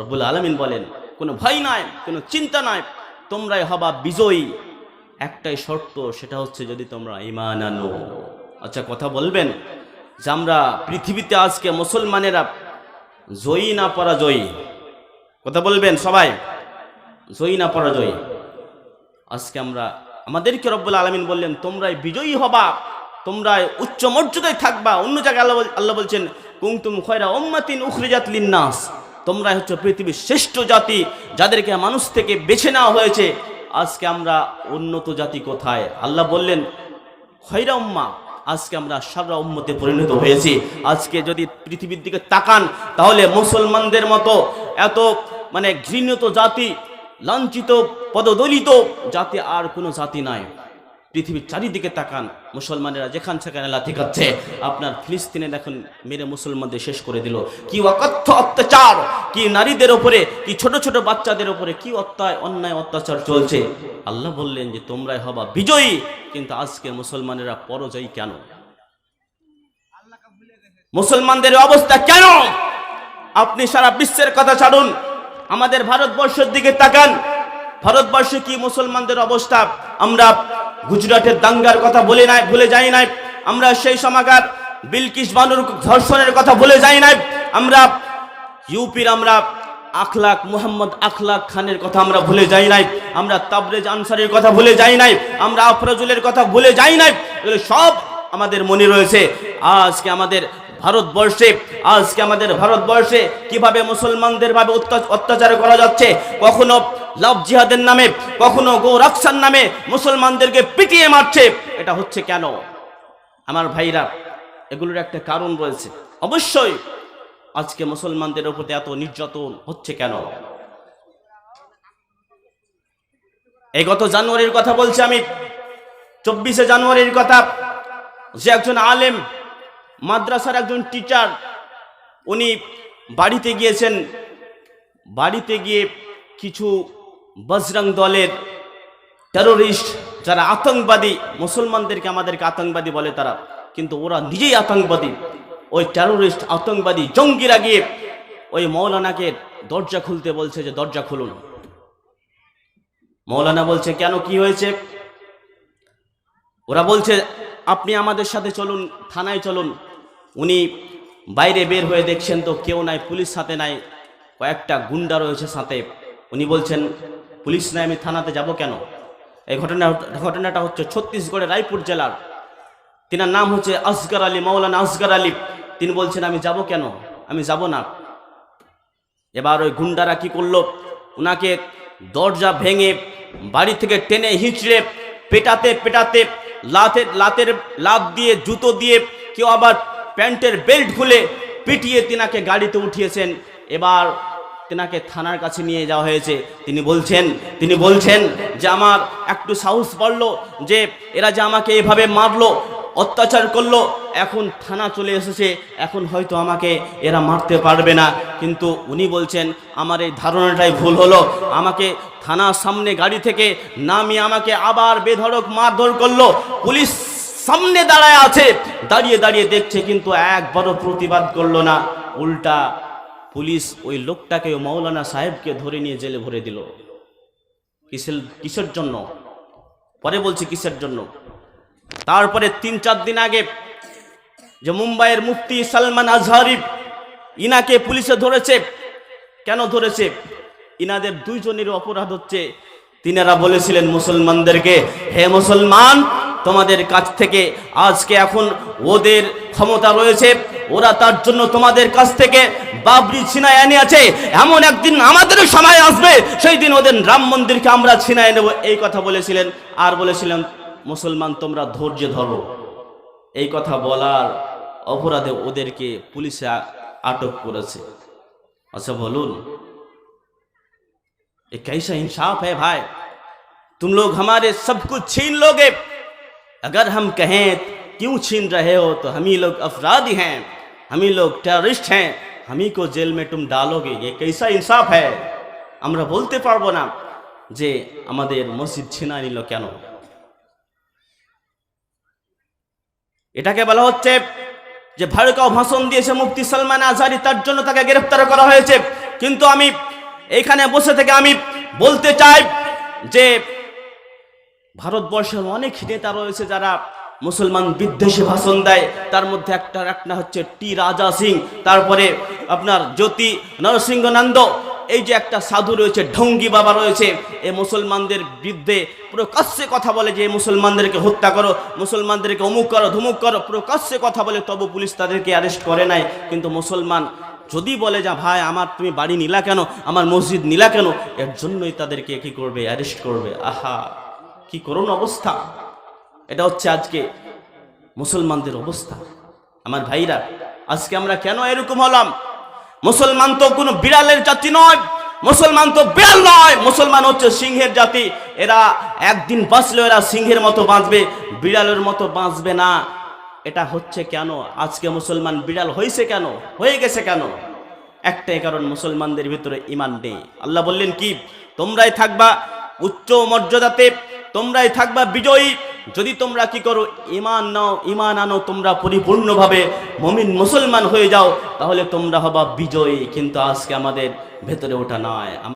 রব্বুল আলামিন বলেন কোনো ভয় নাই, কোনো চিন্তা নাই, তোমরাই হবা বিজয়ী। একটাই শর্ত, সেটা হচ্ছে যদি তোমরা ঈমান আনো। আচ্ছা, কথা বলবেন যে আমরা পৃথিবীতে আজকে মুসলমানেরা জয়ী না পরাজয়ী? কথা বলবেন সবাই, জয়ী না পরাজয়ী? আজকে আমরা, আমাদেরকে রব্বুল আলামিন বললেন তোমরাই বিজয়ী হবা, তোমরাই উচ্চ মর্যাদায় থাকবা। অন্য জায়গায় আল্লাহ বলছেন কুনতুম খায়রা উম্মাতিন উখরিজাত লিন-নাস, তোমরাই হচ্ছে পৃথিবীর শ্রেষ্ঠ জাতি, যাদেরকে মানুষ থেকে বেছে নেওয়া হয়েছে। আজকে আমরা উন্নত জাতি কোথায়? আল্লাহ বললেন খায়রা উম্মাহ, আজকে আমরা সারা উম্মতে পরিণত হয়েছি। আজকে যদি পৃথিবীর দিকে তাকান, তাহলে মুসলমানদের মতো এত ঘৃণিত জাতি, লাঞ্ছিত পদদলিত জাতি আর কোনো জাতি নাই। পৃথিবীর চারিদিকে তাকান, মুসলমানেরা যেখান সেখানে লাথি খাচ্ছে। আপনার ফিলিস্তিনে দেখুন, মেরে মুসলমানদের শেষ করে দিল। কি অকথ্য অত্যাচার, কি নারীদের উপরে, কি ছোট ছোট বাচ্চাদের উপরে কি অন্যায় অত্যাচার চলছে। আল্লাহ বললেন যে তোমরাই হবা বিজয়ী, কিন্তু আজকে মুসলমানেরা পরাজয়ী কেন? মুসলমানদের অবস্থা কেন? আপনি সারা বিশ্বের কথা ছাড়ুন, আমাদের ভারতবর্ষের দিকে তাকান। ভারতবর্ষে কি মুসলমানদের অবস্থা? আমরা গুজরাটের দাঙ্গার কথা ভুলে যাই নাই। আমরা সেই সময়কার বিলকিস বানুর ধর্ষণের কথা ভুলে যাই নাই। আমরা ইউপির মোহাম্মদ আখলাক খানের কথা আমরা ভুলে যাই নাই। আমরা তাবরেজ আনসারের কথা ভুলে যাই নাই। আমরা আফরাজুলের কথা ভুলে যাই নাই। এগুলো সব আমাদের মনে রয়েছে। আজকে আমাদের ভারতবর্ষে কিভাবে মুসলমানদের ভাবে অত্যাচার করা যাচ্ছে। কখনো লাভ জিহাদের নামে, কখনো গো রক্ষার নামে মুসলমানদেরকে পিটিয়ে মারছে। এটা হচ্ছে কেন? আমার ভাইরা, এগুলোর একটা কারণ রয়েছে অবশ্যই। আজকে মুসলমানদের উপর এত নির্যাতন হচ্ছে কেন? এই গত জানুয়ারির কথা বলছি আমি, 24শে জানুয়ারির কথা, যে একজন আলেম, মাদ্রাসার একজন টিচার, উনি বাড়িতে গিয়েছেন। বাড়িতে গিয়ে কিছু বজরং দলের টেরোরিস্ট, যারা আতঙ্কবাদী, মুসলমানদেরকে আমাদেরকে আতঙ্কবাদী বলে তারা, কিন্তু ওরা নিজেই আতঙ্কবাদী। ওই টেরোরিস্ট, আতঙ্কবাদী, জঙ্গিরা গিয়ে ওই মৌলানাকে দরজা খুলতে বলছে যে দরজা খুলুন। মৌলানা বলছে কেন, কি হয়েছে? ওরা বলছে আপনি আমাদের সাথে চলুন, থানায় চলুন। উনি বাইরে বের হয়ে দেখছেন তো কেউ নাই, পুলিশ সাথে নাই, কয়েকটা গুন্ডা রয়েছে সাথে। উনি বলছেন পুলিশ নাই, আমি থানাতে যাব কেন? এই ঘটনাটা হচ্ছে ছত্তিশগড়ের রায়পুর জেলার। তিনার নাম হচ্ছে আসগর আলী, মৌলানা আসগর আলী। তিনি বলছেন আমি যাব কেন, আমি যাব না। এবার ওই গুন্ডারা কি করলো, ওনাকে দরজা ভেঙে বাড়ি থেকে টেনে হিঁচড়ে পেটাতে পেটাতে, লাত দিয়ে, জুতো দিয়ে, কেউ আবার প্যান্টের বেল্ট খুলে পিটিয়ে তিনাকে গাড়িতে উঠিয়েছেন। এবার তিনাকে থানার কাছে নিয়ে যাওয়া হয়েছে। তিনি বলছেন যে আমার একটু সাহস বাড়লো, যে এরা যে আমাকে এভাবে মারলো, অত্যাচার করলো, এখন থানা চলে এসেছে, এখন হয়তো আমাকে এরা মারতে পারবে না। কিন্তু উনি বলছেন আমার এই ধারণাটাই ভুল হলো। আমাকে থানার সামনে গাড়ি থেকে নামিয়ে আমাকে আবার বেধড়ক মারধর করলো। পুলিশ সামনে দাঁড়ায় আছে, দাঁড়িয়ে দাঁড়িয়ে দেখছে, কিন্তু একবারও প্রতিবাদ করলো না। উল্টা পুলিশ ওই লোকটাকে, মৌলানা সাহেবকে ধরে নিয়ে জেলে ভরে দিল। কিসের জন্য? পরে বলছি কিসের জন্য। তারপরে 3-4 দিন আগে যে মুম্বাইয়ের মুফতি সালমান আজহারি, ইনাকে পুলিশে ধরেছে। কেন ধরেছে? ইনাদের দুইজনের অপরাধ হচ্ছে, তিনারা বলেছিলেন মুসলমানদেরকে, হে মুসলমান, তোমাদের কাছ থেকে আজকে এখন ওদের ক্ষমতা রয়েছে, ওরা তার জন্য তোমাদের কাছ থেকে বাবরি ছিনায় আনিয়েছে। এমন একদিন আমাদেরও সময় আসবে, সেই দিন ওদের রাম মন্দিরকে আমরা ছিনায় নেব। এই কথা বলেছিলেন। আর বলেছিলেন মুসলমান তোমরা ধৈর্য ধরো। এই কথা বলার অপরাধে ওদেরকে পুলিশে আটক করেছে। আচ্ছা বলুন, ये कैसा इंसाफ है भाई? तुम लोग हमारे सब कुछ छीन लोगे। अगर हम कहें क्यों छीन रहे हो, तो हम ही लोग अपराधी हैं, हम ही लोग टेररिस्ट हैं, हम ही को जेल में तुम डालोगे। ये कैसा इंसाफ है? আমরা বলতে পারবো না যে আমাদের মসজিদ ছিনায় নিল কেন। এটাকে বলা হচ্ছে যে ভড়কাও ভাষণ দিয়েছে মুফতি সালমান আজহারি, তার জন্য তাকে গ্রেফতার করা হয়েছে। কিন্তু আমি এইখানে বসে থেকে আমি বলতে চাই যে ভারতবর্ষের অনেক নেতা রয়েছে যারা মুসলমান বিদ্বেষী ভাষণ দেয়। তার মধ্যে একটা হচ্ছে টি রাজা সিং, তারপরে আপনার জ্যোতি নরসিংহনন্দ, এই যে একটা সাধু রয়েছে ঢঙ্গি বাবা রয়েছে, এই মুসলমানদের বিরুদ্ধে প্রকাশ্যে কথা বলে যে মুসলমানদেরকে হত্যা করো, মুসলমানদেরকে অমুক করো ধুমুক করো, প্রকাশ্যে কথা বলে, তবু পুলিশ তাদেরকে অ্যারেস্ট করে নাই। কিন্তু মুসলমান যদি বলে যা ভাই আমার তুমি বাড়ি নিলা কেন, আমার মসজিদ নিলা কেন, এর জন্যই তাদেরকে কি করবে, অ্যারেস্ট করবে। আহা, কি করুণ অবস্থা! এটা হচ্ছে আজকে মুসলমানদের অবস্থা। আমার ভাইরা, আজকে আমরা কেন এরকম হলাম? মুসলমান তো কোনো বিড়ালের জাতি নয়, মুসলমান তো বিড়াল নয়, মুসলমান হচ্ছে সিংহের জাতি। এরা একদিন বাঁচলেও এরা সিংহের মতো বাঁচবে, বিড়ালের মতো বাঁচবে না। এটা হচ্ছে কেন? আজকে মুসলমান বিড়াল হয়েছে কেন, হয়ে গেছে কেন? একটাই কারণ, মুসলমানদের ভিতরে ঈমান নেই। আল্লাহ বললেন কি, তোমরাই থাকবা উচ্চ মর্যাদাতে, তোমরাই থাকবা বিজয়ী যদি তোমরা কি করো, ঈমান নাও, ঈমান আনো, তোমরা পরিপূর্ণভাবে মুমিন মুসলমান হয়ে যাও, তাহলে তোমরা হবা বিজয়ী। কিন্তু আজকে আমাদের ভেতরে ওটা নয়।